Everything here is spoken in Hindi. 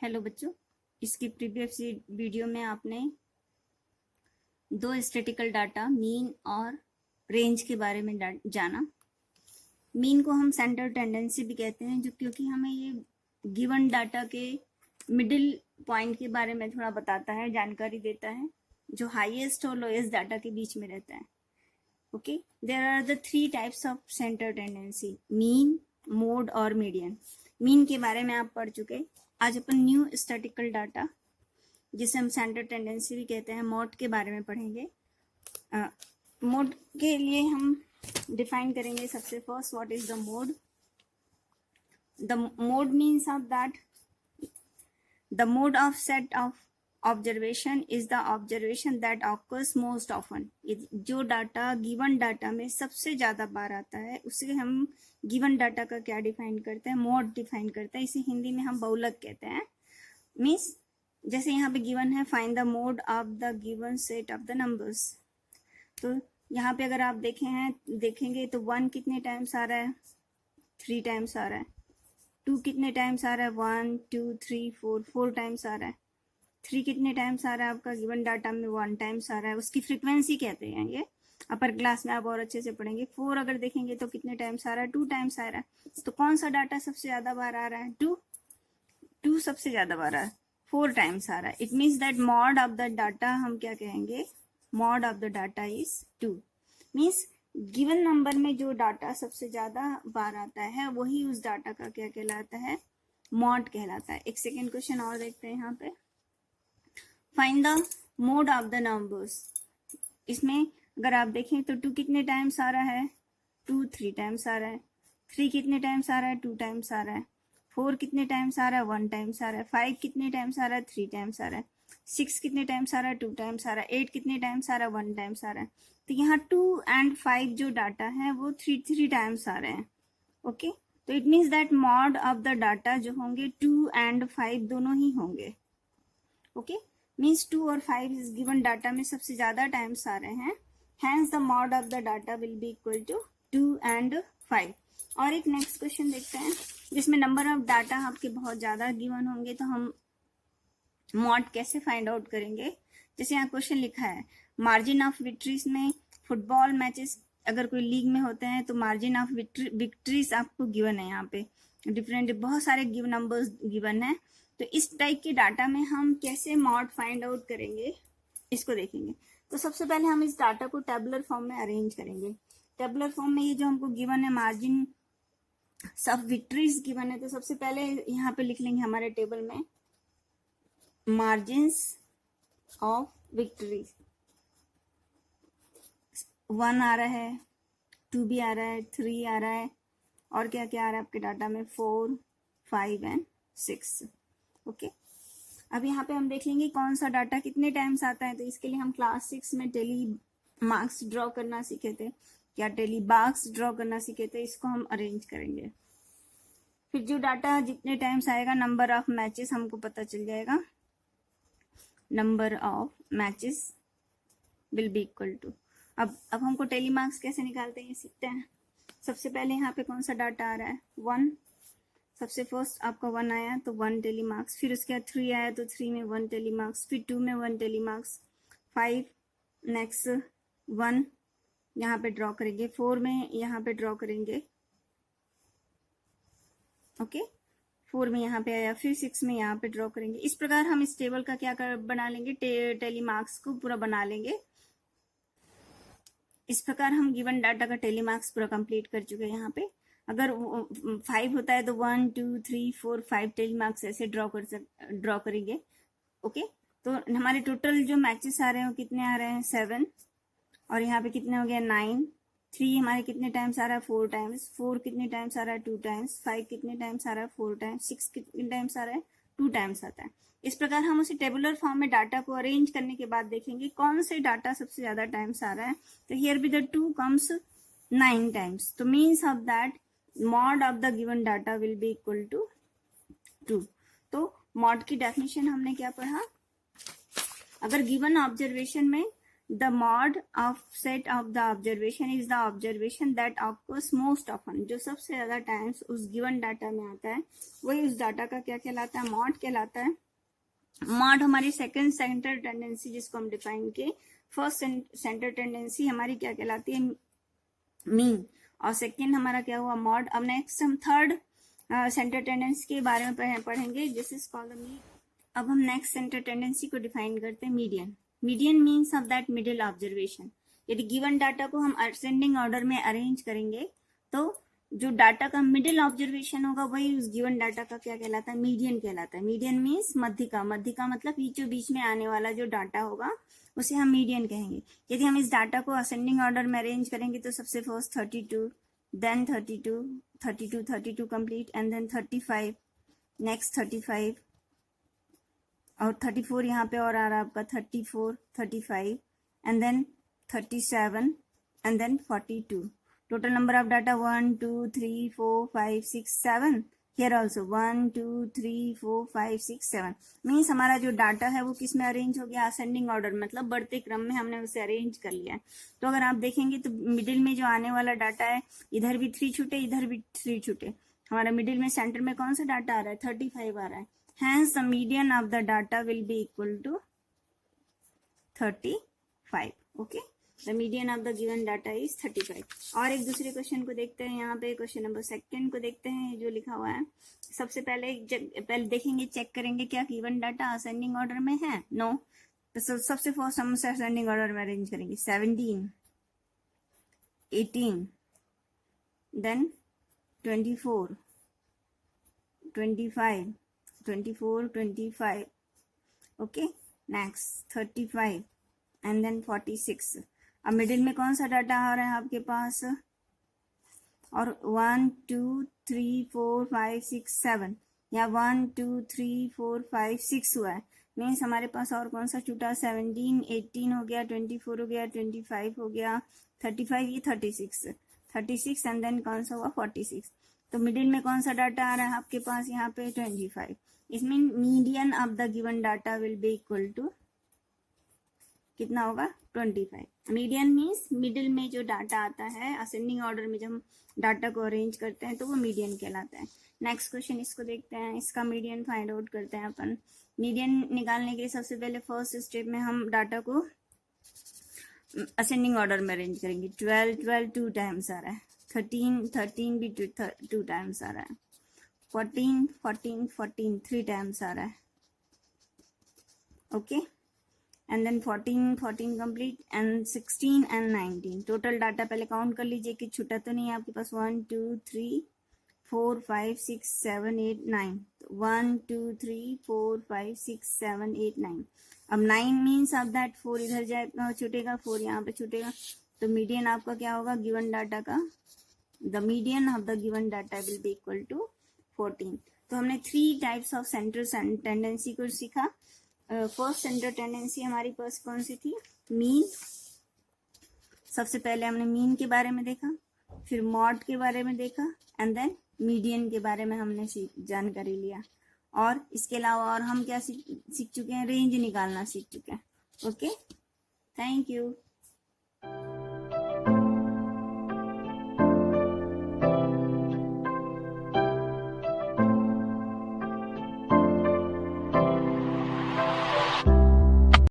हेलो बच्चों, इसकी प्रीवियस वीडियो में आपने दो स्टैटिकल डाटा मीन और रेंज के बारे में जाना। मीन को हम सेंटर टेंडेंसी भी कहते हैं, जो क्योंकि हमें ये गिवन डाटा के मिडिल पॉइंट के बारे में थोड़ा बताता है, जानकारी देता है, जो हाईएस्ट और लोएस्ट डाटा के बीच में रहता है। Okay, there are the 3 types of center tendency, mean, mode और मीडियन। मीन के बारे में आप पढ़ चुके। आज अपन न्यू स्टैटिकल डाटा, जिसे हम सेंटर टेंडेंसी भी कहते हैं, मोड के बारे में पढ़ेंगे। मोड के लिए हम डिफाइन करेंगे सबसे first, what is the mode. The mode means of that the mode of set of observation is the observation that occurs most often. जो डाटा गिवन डाटा में सबसे ज्यादा बार आता है, उसे हम गिवन डाटा का क्या डिफाइन करते हैं, मोड डिफाइन करते हैं। इसे हिंदी में हम बहुलक कहते हैं। मीन्स जैसे यहाँ पे गिवन है, find the mode of the given set of the numbers. तो यहाँ पे अगर आप देखेंगे तो 1 कितने टाइम्स आ रहा है, 3 टाइम्स आ रहा है। 2 कितने टाइम्स आ रहा है, 1 2 3 4 टाइम्स आ रहा है। 3 कितने टाइम्स आ रहा है आपका गिवन डाटा में, 1 टाइम्स आ रहा है। उसकी फ्रीक्वेंसी कहते हैं ये, अपर क्लास में आप और अच्छे से पढ़ेंगे। 4 अगर देखेंगे तो कितने टाइम्स आ रहा है, 2 टाइम्स आ रहा है। तो कौन सा डाटा सबसे ज्यादा बार आ रहा है, 2 सबसे ज्यादा बार आ रहा है, 4 टाइम्स आ रहा है। It means that mod of the data हम क्या कहेंगे, mod of the data is 2। Means given number में जो डाटा सबसे ज्यादा बार आता है, वही उस डाटा का क्या कहलाता है, मॉड कहलाता है। एक सेकेंड क्वेश्चन और देखते हैं यहाँ पे, find the mode of the numbers. इसमें अगर आप देखें तो 2 कितने टाइम्स आ रहा है, 2 3 टाइम्स आ रहा है। 3 कितने टाइम्स आ रहा है, 2 टाइम्स आ रहा है। 4 कितने टाइम्स आ रहा है, 1 टाइम्स आ रहा है। 5 कितने टाइम्स आ रहा है, 3 टाइम्स आ रहा है। 6 कितने टाइम्स आ रहा है, 2 टाइम्स आ रहा है। 8 कितने टाइम्स आ रहा है, 1 टाइम्स आ रहा है। तो यहाँ 2 and 5 जो डाटा है वो 3 टाइम्स आ रहे हैं। ओके, तो it means that mod of the data जो होंगे 2 and 5 दोनों ही होंगे। ओके, मीन्स 2 और 5 इस गिवन डाटा में सबसे ज्यादा टाइम्स आ रहे हैं। Hence the mod of the data will be equal to 2 and 5। और एक नेक्स्ट क्वेश्चन देखते हैं, जिसमें नंबर ऑफ डाटा आपके बहुत ज्यादा गिवन होंगे, तो हम मॉड कैसे फाइंड आउट करेंगे। जैसे यहाँ क्वेश्चन लिखा है, मार्जिन ऑफ विक्ट्रीज में फुटबॉल मैचेस अगर कोई लीग में होते हैं तो मार्जिन ऑफ विक्ट्रीज आपको गिवन है। यहाँ पे डिफरेंट बहुत सारे गिवन नंबर्स गिवन है। तो इस टाइप के डाटा में हम कैसे मॉड फाइंड आउट करेंगे, इसको देखेंगे। तो सबसे पहले हम इस डाटा को टेबुलर फॉर्म में अरेंज करेंगे। टेबुलर फॉर्म में ये जो हमको गिवन है, मार्जिन सब विक्ट्रीज गिवन है, तो सबसे पहले यहाँ पे लिख लेंगे हमारे टेबल में मार्जिन्स ऑफ विक्ट्री। 1 आ रहा है, 2 भी आ रहा है, 3 आ रहा है, और क्या क्या आ रहा है आपके डाटा में, 4 5 and 6। ओके, अब यहाँ पे हम देख लेंगे कौन सा डाटा कितने टाइम्स आता है। तो इसके लिए हम क्लास 6 में टेली मार्क्स ड्रॉ करना सीखे थे, या टेली बार्क्स ड्रॉ करना सीखे थे। इसको हम अरेंज करेंगे। फिर जो डाटा जितने टाइम्स आएगा, नंबर ऑफ मैचेस हमको पता चल जाएगा। Number of matches will be equal to, अब हमको टेली मार्क्स कैसे निकालते हैं ये सीखते हैं। सबसे पहले यहाँ पे कौन सा डाटा आ रहा है, 1। सबसे फर्स्ट आपका 1 आया तो 1 टेली मार्क्स। फिर उसके बाद 3 आया तो 3 में 1 टेली मार्क्स। फिर 2 में 1 टेली मार्क्स। 5 नेक्स्ट 1 यहाँ पे ड्रॉ करेंगे। 4 में यहाँ पे ड्रॉ करेंगे। ओके, 4 में यहाँ पे आया। फिर 6 में यहाँ पे ड्रॉ करेंगे। इस प्रकार हम इस टेबल का क्या बना लेंगे, टेली मार्क्स को पूरा बना लेंगे। इस प्रकार हम गिवन डाटा का टेली मार्क्स पूरा कंप्लीट कर चुके हैं। यहाँ पे अगर 5 होता है तो 1 2 3 4 5 टेली मार्क्स ऐसे ड्रॉ करेंगे। ओके, तो हमारे टोटल जो मैचेस आ रहे हैं वो कितने आ रहे हैं, 7। और यहाँ पे कितने हो गया, 9। 3 हमारे कितने टाइम्स आ रहा है, 4 टाइम्स। 4 कितने टाइम्स आ रहा है, 2 टाइम्स। 5 कितने टाइम्स आ रहा है, 4 टाइम्स। 6 कितने टाइम्स आ रहा है, 2 टाइम्स आता है। इस प्रकार हम उसे टेबुलर फॉर्म में डाटा को अरेंज करने के बाद देखेंगे कौन से डाटा सबसे ज्यादा टाइम्स आ रहा है। तो here be the 2 comes 9 times. तो means of that mod of the given data will be equal to 2। तो मॉड की डेफिनेशन हमने क्या पढ़ा, अगर गिवन ऑब्जर्वेशन में the mod of set of the observation is the observation that occurs most often, जो सबसे ज्यादा टाइम्स उस गिवन डाटा में आता है वही उस डाटा का क्या कहलाता है, मॉड कहलाता है। मॉड हमारी सेकंड सेंटर टेंडेंसी जिसको हम डिफाइन किए, फर्स्ट सेंटर टेंडेंसी हमारी क्या कहलाती है, मीन, और सेकंड हमारा क्या हुआ, मॉड। अब नेक्स्ट हम थर्ड सेंटर टेंडेंसी के बारे में पढ़ेंगे, this is called the mean. अब हम नेक्स्ट सेंटर टेंडेंसी को डिफाइन करते हैं, median. Median means of that middle observation. यदि गिवन डाटा को हम असेंडिंग ऑर्डर में अरेंज करेंगे तो जो डाटा का मिडिल ऑब्जर्वेशन होगा वही उस गिवन डाटा का क्या कहलाता है, मीडियन कहलाता है। मीडियन मीन्स मध्यिका, मध्यिका मतलब बीचों बीच में आने वाला जो डाटा होगा उसे हम मीडियन कहेंगे। यदि हम इस डाटा को असेंडिंग ऑर्डर में अरेंज करेंगे तो सबसे first 32, then 32 complete, and then 35, next 35 और 34 यहाँ पे और आ रहा है आपका 34, 35 and then 37 and then 42। Total number of data 1 2 3 4 5 6 7, here also 1 2 3 4 5 6 7। Means हमारा जो डाटा है वो किस में अरेंज हो गया, असेंडिंग ऑर्डर, मतलब बढ़ते क्रम में हमने उसे अरेंज कर लिया है। तो अगर आप देखेंगे तो मिडिल में जो आने वाला डाटा है, इधर भी 3 छूटे, इधर भी 3 छूटे, हमारा मिडिल में सेंटर में कौन सा डाटा आ रहा है, 35 आ रहा है। Hence the median of the data will be equal to 35. Okay, the median of the given data is 35. और एक दूसरे क्वेश्चन को देखते हैं, यहाँ पे क्वेश्चन नंबर सेकंड को देखते हैं जो लिखा हुआ है। सबसे पहले देखेंगे, चेक करेंगे क्या गिवन डाटा असेंडिंग ऑर्डर में है, नो। तो सबसे फर्स्ट हम असेंडिंग ऑर्डर में अरेंज करेंगे, 17, 18, then 24, 25, 24, 25, okay, next 35 and then 46। अब मिडिल में कौन सा डाटा आ रहा है आपके पास, और 1 2 3 4 5 6 7, या 1 2 3 4 5 6 हुआ है। मीन्स हमारे पास और कौन सा छूटा, 17, 18 हो गया, 24 हो गया, 25 हो गया, 35, ये 36 एंड देन कौन सा हुआ, 46। तो मिडिल में कौन सा डाटा आ रहा है आपके पास, यहाँ पे 25। इसमें median of the given data will be equal to कितना होगा, 25। मीडियन मीन्स मिडिल में जो डाटा आता है, असेंडिंग ऑर्डर में जब हम डाटा को अरेंज करते हैं तो वो मीडियन कहलाता है। नेक्स्ट क्वेश्चन इसको देखते हैं, इसका मीडियन फाइंड आउट करते हैं अपन। मीडियन निकालने के लिए सबसे पहले फर्स्ट स्टेप में हम डाटा को असेंडिंग ऑर्डर में अरेंज करेंगे। 12 2 टाइम्स आ रहा है, 13 भी 2 टाइम्स आ रहा है, 14 3 टाइम्स आ रहा है, okay, and then 14 complete, and 16 and 19। Total data पहले काउंट कर लीजिए कि छूटा तो नहीं है आपके पास, 1 2 3 4 5 6 7 8 9, 1 2 3 4 5 6 7 8 9। अब 9 मीन्स ऑफ दैट 4 इधर जाए छूटेगा, 4 यहाँ पे छूटेगा, तो मीडियन आपका क्या होगा गिवन डाटा का, the median of the given data will be equal to 14। तो हमने 3 टाइप्स ऑफ सेंटर टेंडेंसी को सीखा। फर्स्ट सेंटर टेंडेंसी हमारी पास कौन सी थी, मीन। सबसे पहले हमने मीन के बारे में देखा, फिर मॉड के बारे में देखा, एंड देन मीडियन के बारे में हमने जानकारी लिया। और इसके अलावा और हम क्या सीख चुके हैं, रेंज निकालना सीख चुके हैं। Okay, thank you.